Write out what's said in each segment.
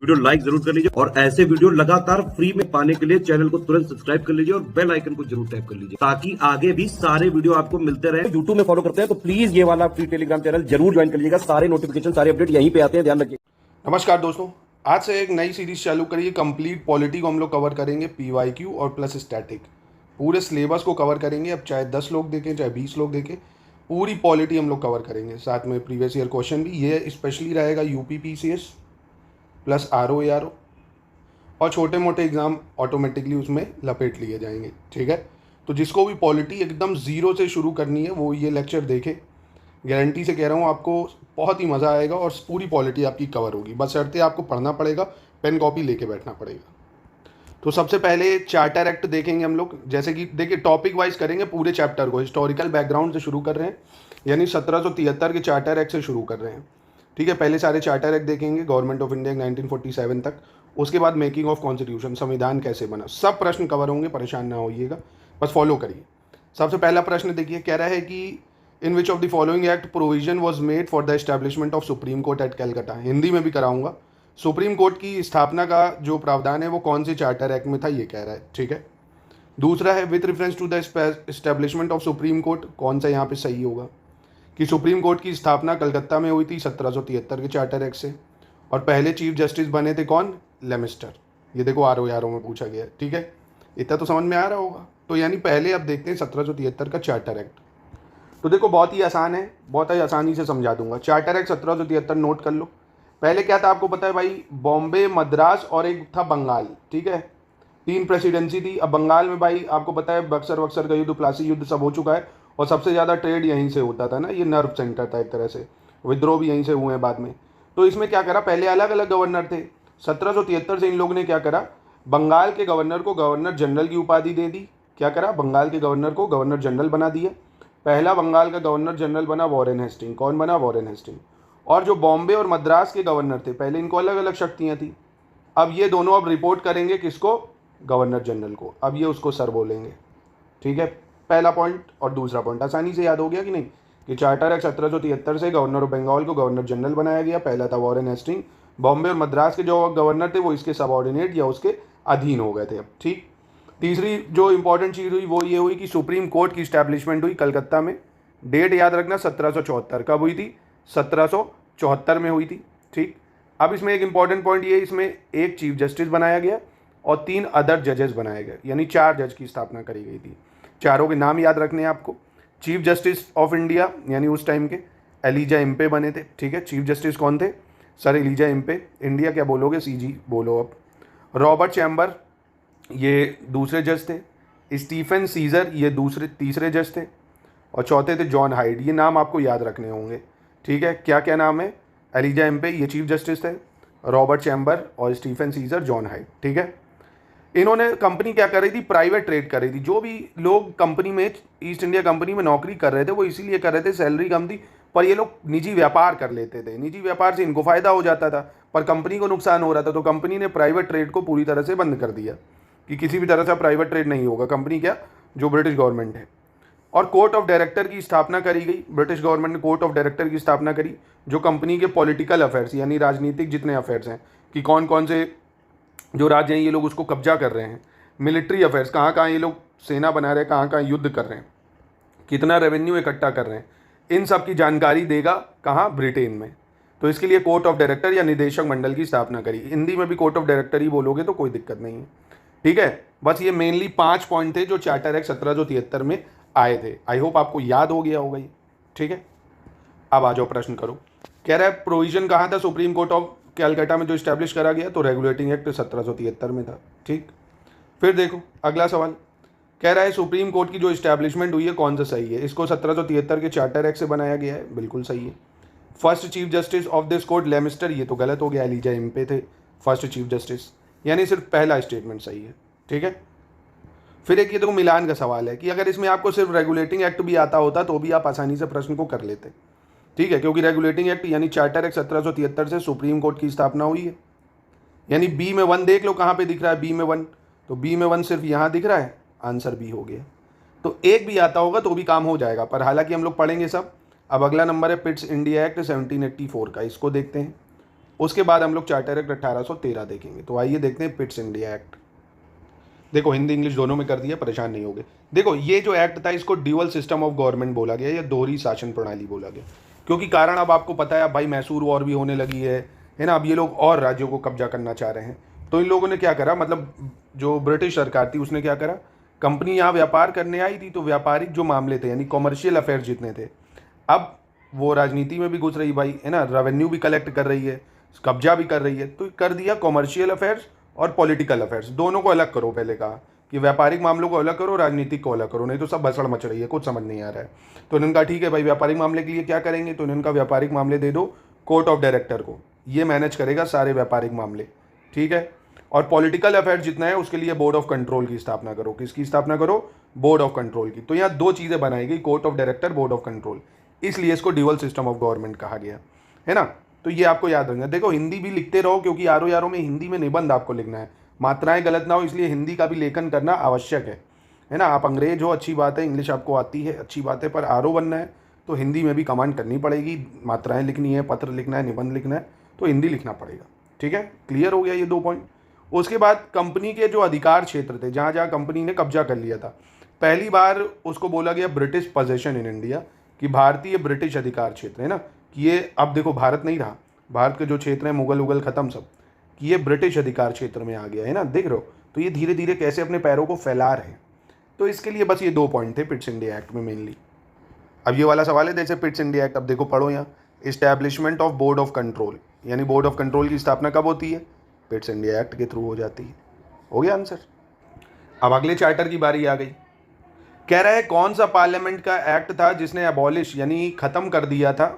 Video like जरूर कर लीजिए और ऐसे वीडियो लगातार फ्री में पाने के लिए चैनल को तुरंत सब्सक्राइब कर लीजिए और बेल आइकन को जरूर टैप कर लीजिए ताकि आगे भी सारे वीडियो आपको मिलते रहे। यूट्यूब में फॉलो करते हैं तो प्लीज ये वाला फ्री टेलीग्राम चैनल जरूर ज्वाइन कर लीजिएगा। सारे नोटिफिकेशन सारे अपडेट यहीं पे आते हैं, ध्यान रखिए। नमस्कार दोस्तों, आज से एक नई सीरीज चालू करिए। कंप्लीट पॉलिटी को हम लोग कवर करेंगे, पीवाईक्यू और प्लस स्टैटिक पूरे सिलेबस को कवर करेंगे। अब चाहे 10 लोग देखें चाहे 20 लोग देखें, पूरी पॉलिटी हम लोग कवर करेंगे। साथ में प्रीवियस ईयर क्वेश्चन भी, ये स्पेशली रहेगा यूपीपीसीएस प्लस आरओ और छोटे मोटे एग्ज़ाम ऑटोमेटिकली उसमें लपेट लिए जाएंगे। ठीक है, तो जिसको भी पॉलिटी एकदम ज़ीरो से शुरू करनी है वो ये लेक्चर देखे। गारंटी से कह रहा हूँ, आपको बहुत ही मज़ा आएगा और पूरी पॉलिटी आपकी कवर होगी। बस शर्ते आपको पढ़ना पड़ेगा, पेन कॉपी लेके बैठना पड़ेगा। तो सबसे पहले चार्टर एक्ट देखेंगे हम लोग। जैसे कि देखिए, टॉपिक वाइज करेंगे पूरे चैप्टर को। हिस्टोरिकल बैकग्राउंड से शुरू कर रहे हैं, यानी 1773 के चार्टर एक्ट से शुरू कर रहे हैं। ठीक है, पहले सारे चार्टर एक्ट देखेंगे, गवर्नमेंट ऑफ इंडिया 1947 तक। उसके बाद मेकिंग ऑफ कॉन्स्टिट्यूशन, संविधान कैसे बना, सब प्रश्न कवर होंगे, परेशान ना होइएगा, बस फॉलो करिए। सबसे पहला प्रश्न देखिए, कह रहा है कि in which of the following act provision was made for the establishment of supreme court at Calcutta. Hindi में भी कराऊंगा। सुप्रीम कोर्ट की स्थापना का जो प्रावधान है वो कौन से चार्टर एक्ट में था, ये कह रहा है। ठीक है, दूसरा है with reference to the establishment of supreme court, कौन सा यहाँ पे सही होगा कि सुप्रीम कोर्ट की स्थापना कलकत्ता में हुई थी 1773 के चार्टर एक्ट से, और पहले चीफ जस्टिस बने थे कौन, लेमिस्टर। ये देखो आरओ में पूछा गया। ठीक है, इतना तो समझ में आ रहा होगा। तो यानी पहले अब देखते हैं 1773 का चार्टर एक्ट। तो देखो बहुत ही आसान है, बहुत ही आसानी से समझा दूंगा। चार्टर एक्ट 1773 नोट कर लो। पहले क्या था आपको पता है भाई, बॉम्बे, मद्रास और एक था बंगाल। ठीक है, 3 प्रेसिडेंसी थी। अब बंगाल में भाई आपको पता है बक्सर का युद्ध, प्लासी युद्ध सब हो चुका है और सबसे ज़्यादा ट्रेड यहीं से होता था ना, ये नर्व सेंटर था एक तरह से। विद्रोह भी यहीं से हुए हैं बाद में। तो इसमें क्या करा, पहले अलग अलग गवर्नर थे। 1773 से इन लोगों ने क्या करा, बंगाल के गवर्नर को गवर्नर जनरल की उपाधि दे दी। क्या करा, बंगाल के गवर्नर को गवर्नर जनरल बना दिया। पहला बंगाल का गवर्नर जनरल बना वॉरेन हेस्टिंग। कौन बना, वॉरेन हेस्टिंग। और जो बॉम्बे और मद्रास के गवर्नर थे, पहले इनको अलग अलग शक्तियां थी। अब ये दोनों अब रिपोर्ट करेंगे किसको, गवर्नर जनरल को। अब ये उसको सर बोलेंगे। ठीक है, पहला पॉइंट और दूसरा पॉइंट आसानी से याद हो गया कि नहीं, कि चार्टर एक्ट 1773 से गवर्नर ऑफ बंगाल को गवर्नर जनरल बनाया गया। पहला था वॉरेन हेस्टिंग। बॉम्बे और मद्रास के जो गवर्नर थे वो इसके सबऑर्डिनेट या उसके अधीन हो गए थे। अब ठीक, तीसरी जो इंपॉर्टेंट चीज़ हुई वो ये हुई कि सुप्रीम कोर्ट की स्टैब्लिशमेंट हुई कलकत्ता में। डेट याद रखना, 1774। कब हुई थी, 1774 में हुई थी। ठीक, अब इसमें एक इंपॉर्टेंट पॉइंट ये, इसमें एक चीफ जस्टिस बनाया गया और 3 अदर जजेस बनाए गए, यानी 4 जज की स्थापना करी गई थी। चारों के नाम याद रखने हैं आपको। चीफ जस्टिस ऑफ इंडिया यानी उस टाइम के एलिजा इम्पे बने थे। ठीक है, चीफ जस्टिस कौन थे, सर एलिजा इम्पे। इंडिया क्या बोलोगे, सीजी बोलो। अब रॉबर्ट चैम्बर ये दूसरे जज थे। स्टीफन सीजर ये तीसरे जज थे। और चौथे थे जॉन हाइड। ये नाम आपको याद रखने होंगे। ठीक है, क्या क्या नाम है, एलिजा एम्पे ये चीफ जस्टिस थे, रॉबर्ट चैम्बर और स्टीफन सीजर, जॉन हाइड। ठीक है, इन्होंने कंपनी क्या कर रही थी, प्राइवेट ट्रेड कर रही थी। जो भी लोग कंपनी में, ईस्ट इंडिया कंपनी में नौकरी कर रहे थे वो इसीलिए कर रहे थे, सैलरी कम थी, पर ये लोग निजी व्यापार कर लेते थे। निजी व्यापार से इनको फायदा हो जाता था पर कंपनी को नुकसान हो रहा था। तो कंपनी ने प्राइवेट ट्रेड को पूरी तरह से बंद कर दिया कि किसी भी तरह से प्राइवेट ट्रेड नहीं होगा। कंपनी क्या, जो ब्रिटिश गवर्नमेंट है। और कोर्ट ऑफ डायरेक्टर की स्थापना करी गई। ब्रिटिश गवर्नमेंट ने कोर्ट ऑफ डायरेक्टर की स्थापना करी, जो कंपनी के पॉलिटिकल अफेयर्स यानी राजनीतिक जितने अफेयर्स हैं कि कौन कौन से जो राज्य हैं ये लोग उसको कब्जा कर रहे हैं, मिलिट्री अफेयर्स कहाँ कहाँ ये लोग सेना बना रहे हैं, कहाँ कहाँ युद्ध कर रहे हैं, कितना रेवेन्यू इकट्ठा कर रहे हैं, इन सब की जानकारी देगा कहाँ, ब्रिटेन में। तो इसके लिए कोर्ट ऑफ डायरेक्टर या निदेशक मंडल की स्थापना करी। हिंदी में भी कोर्ट ऑफ डायरेक्टर ही बोलोगे तो कोई दिक्कत नहीं है। ठीक है, बस ये मेनली 5 पॉइंट थे जो चार्टर एक्ट 1773 में आए थे। आई होप आपको याद हो गया होगा ये। ठीक है, अब आ जाओ प्रश्न करो। कह रहा है प्रोविजन कहाँ था सुप्रीम कोर्ट ऑफ कैलकाटा में जो स्टैब्लिश करा गया, तो रेगुलेटिंग एक्ट 1773 में था। ठीक, फिर देखो अगला सवाल, कह रहा है सुप्रीम कोर्ट की जो इस्टेब्लिशमेंट हुई है कौन सा सही है। इसको 1773 के चार्टर एक्ट से बनाया गया है, बिल्कुल सही है। First chief justice of this court Lemaistre, ये तो गलत हो गया, एलिजा इम्पे थे फर्स्ट चीफ जस्टिस, यानी सिर्फ पहला स्टेटमेंट सही है। ठीक है, फिर एक ये देखो मिलान का सवाल है कि अगर इसमें आपको सिर्फ रेगुलेटिंग एक्ट भी आता होता तो भी आप आसानी से प्रश्न को कर लेते। ठीक है, क्योंकि रेगुलेटिंग एक्ट यानी चार्टर एक्ट 1773 से सुप्रीम कोर्ट की स्थापना हुई है। यानी बी में 1 देख लो कहाँ पे दिख रहा है, बी में 1, तो बी में 1 सिर्फ यहाँ दिख रहा है, आंसर बी हो गया। तो एक भी आता होगा तो भी काम हो जाएगा, पर हालांकि हम लोग पढ़ेंगे सब। अब अगला नंबर है पिट्स इंडिया एक्ट 1784 का, इसको देखते हैं। उसके बाद हम लोग चार्टर एक्ट 1813 देखेंगे। तो आइए देखते हैं पिट्स इंडिया एक्ट। देखो हिंदी इंग्लिश दोनों में कर दिया, परेशान नहीं होगे। देखो ये जो एक्ट था इसको ड्यूअल सिस्टम ऑफ गवर्नमेंट बोला गया या दोहरी शासन प्रणाली बोला गया, क्योंकि कारण अब आपको पता है, अब भाई मैसूर वॉर भी होने लगी है ना। अब ये लोग और राज्यों को कब्जा करना चाह रहे हैं। तो इन लोगों ने क्या करा, मतलब जो ब्रिटिश सरकार थी उसने क्या करा, कंपनी यहाँ व्यापार करने आई थी तो व्यापारिक जो मामले थे यानी कॉमर्शियल अफेयर्स जितने थे, अब वो राजनीति में भी घुस रही भाई, है ना, रेवेन्यू भी कलेक्ट कर रही है, कब्जा भी कर रही है। तो कर दिया कॉमर्शियल अफेयर्स और पॉलिटिकल अफेयर्स दोनों को अलग करो। पहले कहा कि व्यापारिक मामलों को अलग करो, राजनीतिक को अलग करो, नहीं तो सब भसड़ मच रही है, कुछ समझ नहीं आ रहा है। तो इन्होंने कहा ठीक है भाई, व्यापारिक मामले के लिए क्या करेंगे, तो इन्होंने कहा व्यापारिक मामले दे दो कोर्ट ऑफ डायरेक्टर को, ये मैनेज करेगा सारे व्यापारिक मामले, ठीक है। और पॉलिटिकल अफेयर्स जितना है उसके लिए बोर्ड ऑफ कंट्रोल की स्थापना करो। किसकी स्थापना करो, बोर्ड ऑफ कंट्रोल की। तो यहाँ दो चीज़ें बनाई गई, court of director, board of control, इसलिए इसको ड्यूअल सिस्टम ऑफ गवर्नमेंट कहा गया, है ना। तो ये आपको याद रखना। देखो हिंदी भी लिखते रहो, क्योंकि आरो यारों में हिंदी में निबंध आपको लिखना है, मात्राएं गलत ना हो, इसलिए हिंदी का भी लेखन करना आवश्यक है ना। आप अंग्रेज हो अच्छी बात है, इंग्लिश आपको आती है अच्छी बात है, पर आरो बनना है तो हिंदी में भी कमांड करनी पड़ेगी, मात्राएं लिखनी है, पत्र लिखना है, निबंध लिखना है, तो हिंदी लिखना पड़ेगा, ठीक है। क्लियर हो गया ये 2 पॉइंट। उसके बाद कंपनी के जो अधिकार क्षेत्र थे, जहाँ जहाँ कंपनी ने कब्जा कर लिया था, पहली बार उसको बोला गया ब्रिटिश पोजेशन इन इंडिया, कि भारतीय ब्रिटिश अधिकार क्षेत्र, है ना। कि ये अब देखो भारत नहीं रहा, भारत के जो क्षेत्र हैं मुगल उगल खत्म सब, कि ये ब्रिटिश अधिकार क्षेत्र में आ गया, है ना, देख रहे हो। तो ये धीरे धीरे कैसे अपने पैरों को फैला रहे हैं। तो इसके लिए बस ये 2 पॉइंट थे पिट्स इंडिया एक्ट में मेनली। अब ये वाला सवाल है, जैसे पिट्स इंडिया एक्ट, अब देखो पढ़ो यहाँ, establishment of board of control, यानी बोर्ड ऑफ कंट्रोल की स्थापना कब होती है, पिट्स इंडिया एक्ट के थ्रू हो जाती है। हो गया आंसर। अब अगले चार्टर की बारी आ गई। कह रहा है कौन सा पार्लियामेंट का एक्ट था जिसने अबॉलिश यानी खत्म कर दिया था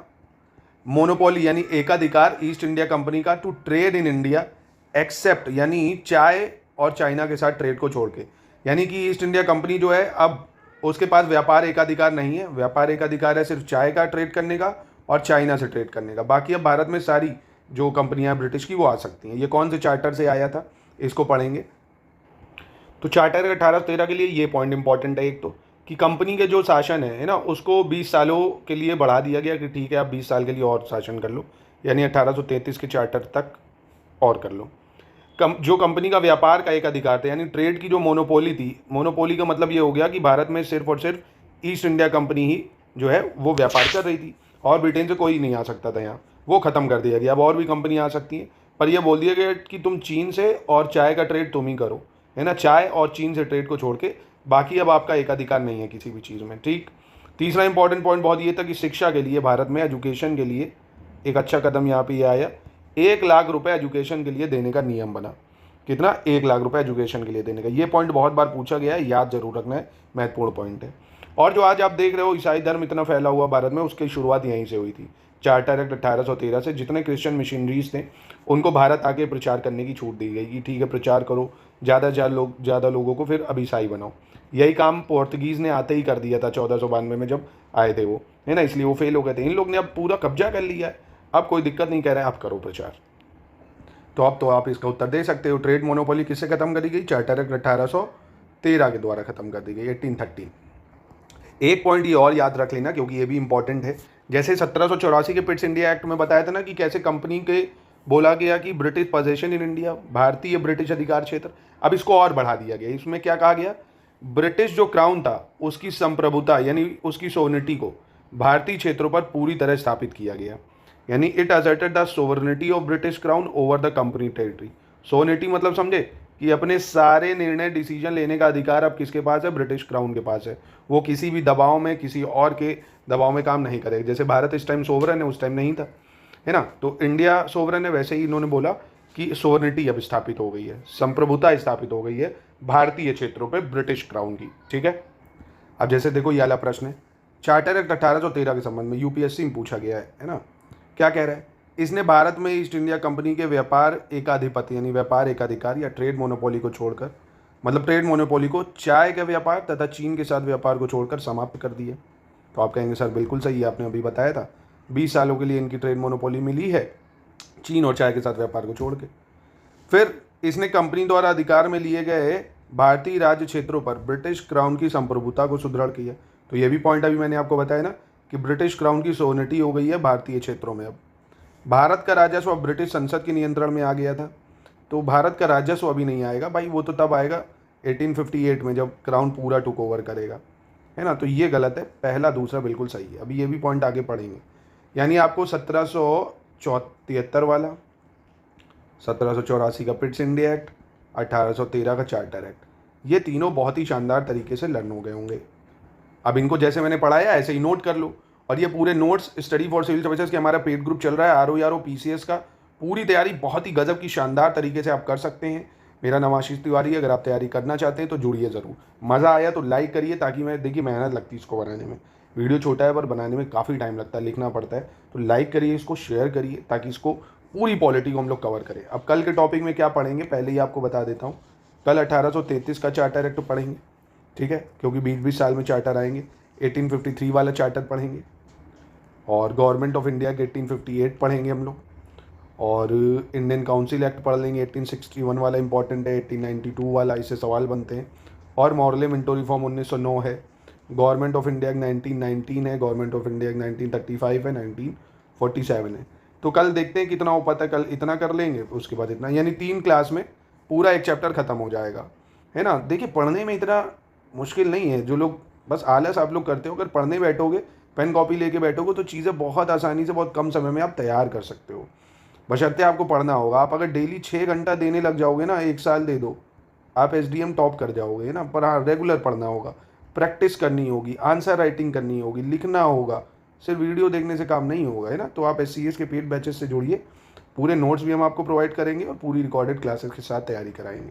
मोनोपोली यानी एकाधिकार ईस्ट इंडिया कंपनी का to trade in India except, यानी चाय और चाइना के साथ ट्रेड को छोड़ के। यानी कि ईस्ट इंडिया कंपनी जो है अब उसके पास व्यापार एकाधिकार नहीं है, व्यापार एकाधिकार है सिर्फ चाय का ट्रेड करने का और चाइना से ट्रेड करने का। बाकी अब भारत में सारी जो कंपनियां ब्रिटिश की वो आ सकती हैं। ये कौन से चार्टर से आया था, इसको पढ़ेंगे। तो चार्टर 1813 के लिए ये पॉइंट इंपॉर्टेंट है, एक तो कि कंपनी के जो शासन है ना, उसको 20 सालों के लिए बढ़ा दिया गया कि ठीक है आप 20 साल के लिए और शासन कर लो, यानी 1833 के चार्टर तक और कर लो। जो कंपनी का व्यापार का एक अधिकार था, यानी ट्रेड की जो मोनोपोली थी, मोनोपोली का मतलब ये हो गया कि भारत में सिर्फ और सिर्फ ईस्ट इंडिया कंपनी ही जो है वो व्यापार कर रही थी और ब्रिटेन से कोई नहीं आ सकता था यहाँ, वो ख़त्म कर दिया गया। अब और भी कंपनी आ सकती हैं, पर यह बोल दिया गया कि तुम चीन से और चाय का ट्रेड तुम ही करो, है ना, चाय और चीन से ट्रेड को छोड़ के, बाकी अब आपका एकाधिकार नहीं है किसी भी चीज़ में, ठीक। तीसरा इंपॉर्टेंट पॉइंट बहुत ये था कि शिक्षा के लिए भारत में एजुकेशन के लिए एक अच्छा कदम यहाँ पे आया, 1 लाख रुपए एजुकेशन के लिए देने का नियम बना। कितना, 1 लाख रुपए एजुकेशन के लिए देने का। ये पॉइंट बहुत बार पूछा गया है, याद जरूर रखना है, महत्वपूर्ण पॉइंट है। और जो आज आप देख रहे हो ईसाई धर्म इतना फैला हुआ भारत में, उसकी शुरुआत यहीं से हुई थी, चार्टर एक्ट 1813 से। जितने क्रिश्चियन मिशनरीज थे उनको भारत आके प्रचार करने की छूट दी गई कि ठीक है प्रचार करो, ज़्यादा लोगों को फिर अब ईसाई बनाओ। यही काम पोर्तुगीज़ ने आते ही कर दिया था 1492 में जब आए थे वो, है ना, इसलिए वो फेल हो गए थे। इन लोग ने अब पूरा कब्जा कर लिया है, अब कोई दिक्कत नहीं, कह रहे हैं आप करो प्रचार। तो अब तो आप इसका उत्तर दे सकते हो, ट्रेड मोनोपोली किससे खत्म करी गई, चार्टर एक्ट 1813 के द्वारा खत्म कर दी गई, 1813। एक पॉइंट ये और याद रख लेना क्योंकि ये भी इंपॉर्टेंट है। जैसे 1784 के पिट्स इंडिया एक्ट में बताया था ना कि कैसे कंपनी के बोला गया कि ब्रिटिश पोजेशन इन इंडिया, भारतीय ब्रिटिश अधिकार क्षेत्र, अब इसको और बढ़ा दिया गया। इसमें क्या कहा गया, ब्रिटिश जो क्राउन था उसकी संप्रभुता यानी उसकी सोवरेनिटी को भारतीय क्षेत्रों पर पूरी तरह स्थापित किया गया। यानी it asserted the sovereignty of British crown over the company territory. Sovereignty मतलब समझे कि अपने सारे निर्णय डिसीजन लेने का अधिकार अब किसके पास है, ब्रिटिश क्राउन के पास है। वो किसी भी दबाव में, किसी और के दबाव में काम नहीं करेगा। जैसे भारत इस टाइम सोवरेन है, उस टाइम नहीं था, है ना। तो इंडिया सोवरेन है, वैसे ही इन्होंने बोला कि सोवरेनिटी अब स्थापित हो गई है, संप्रभुता स्थापित हो गई है भारतीय क्षेत्रों पे ब्रिटिश क्राउन की, ठीक है। अब जैसे देखो ये वाला प्रश्न है, चार्टर एक्ट 1813 के संबंध में यूपीएससी में पूछा गया है ना। क्या कह रहा है, इसने भारत में ईस्ट इंडिया कंपनी के व्यापार एकाधिपत्य यानी व्यापार एकाधिकार या ट्रेड मोनोपोली को छोड़कर, मतलब ट्रेड मोनोपोली को चाय के व्यापार तथा चीन के साथ व्यापार को छोड़कर समाप्त कर दिया। तो आप कहेंगे सर बिल्कुल सही है, आपने अभी बताया था 20 सालों के लिए इनकी ट्रेड मोनोपोली मिली है चीन और चाय के साथ व्यापार को छोड़ के। फिर इसने कंपनी द्वारा अधिकार में लिए गए भारतीय राज्य क्षेत्रों पर ब्रिटिश क्राउन की संप्रभुता को सुदृढ़ किया। तो ये भी पॉइंट अभी मैंने आपको बताया ना कि ब्रिटिश क्राउन की सोवरेनिटी हो गई है भारतीय क्षेत्रों में। अब भारत का राजस्व अब ब्रिटिश संसद के नियंत्रण में आ गया था, तो भारत का राजस्व अभी नहीं आएगा भाई, वो तो तब आएगा 1858 में जब क्राउन पूरा टुक ओवर करेगा, है ना। तो ये गलत है, पहला दूसरा बिल्कुल सही है। अभी ये भी पॉइंट आगे पढ़ेंगे। यानी आपको 1773 वाला, 1784 का पिट्स इंडिया एक्ट, 1813 का चार्टर एक्ट, ये तीनों बहुत ही शानदार तरीके से लर्न हो गए होंगे। अब इनको जैसे मैंने पढ़ाया ऐसे ही नोट कर लो। और ये पूरे notes study for civil services के हमारा पेड ग्रुप चल रहा है, RO PCS का, पूरी तैयारी बहुत ही गजब की शानदार तरीके से आप कर सकते हैं। मेरा नाम आशीष तिवारी है। अगर आप तैयारी करना चाहते हैं तो जुड़िए ज़रूर। मज़ा आया तो लाइक करिए, ताकि मैं देखिए मेहनत लगती है इसको बनाने में, वीडियो छोटा है पर बनाने में काफ़ी टाइम लगता है, लिखना पड़ता है। तो लाइक करिए, इसको शेयर करिए, ताकि इसको पूरी पॉलिटी को हम लोग कवर करें। अब कल के टॉपिक में क्या पढ़ेंगे पहले ही आपको बता देता हूँ। कल 1833 का चार्टर एक्ट पढ़ेंगे, ठीक है, क्योंकि 20-20 साल में चार्टर आएंगे। 1853 वाला चार्टर पढ़ेंगे, और गवर्नमेंट ऑफ इंडिया के 1858 पढ़ेंगे हम लोग, और इंडियन काउंसिल एक्ट पढ़ लेंगे 1861 वाला, इंपॉर्टेंट है। 1892 वाला, इससे सवाल बनते हैं। और मॉरले मिंटो रिफॉर्म 1909 है। गवर्नमेंट ऑफ इंडिया 1919 है। गवर्नमेंट ऑफ इंडिया 1935 है। 1947 है। तो कल देखते हैं कितना हो पाता है। कल इतना कर लेंगे, उसके बाद इतना, यानी 3 क्लास में पूरा एक चैप्टर खत्म हो जाएगा, है ना। देखिए पढ़ने में इतना मुश्किल नहीं है। जो लोग बस आलस आप लोग करते हो, अगर पढ़ने बैठोगे, पेन कॉपी लेके बैठोगे, तो चीज़ें बहुत आसानी से बहुत कम समय में आप तैयार कर सकते हो। बशर्ते आपको पढ़ना होगा। आप अगर डेली 6 घंटा देने लग जाओगे ना, 1 साल दे दो, आप SDM टॉप कर जाओगे, है ना। पर हाँ, रेगुलर पढ़ना होगा, प्रैक्टिस करनी होगी, आंसर राइटिंग करनी होगी, लिखना होगा। सिर्फ वीडियो देखने से काम नहीं होगा, है ना। तो आप SCS के पेड बैचेस से जुड़िए। पूरे नोट्स भी हम आपको प्रोवाइड करेंगे और पूरी रिकॉर्डेड क्लासेस के साथ तैयारी कराएंगे।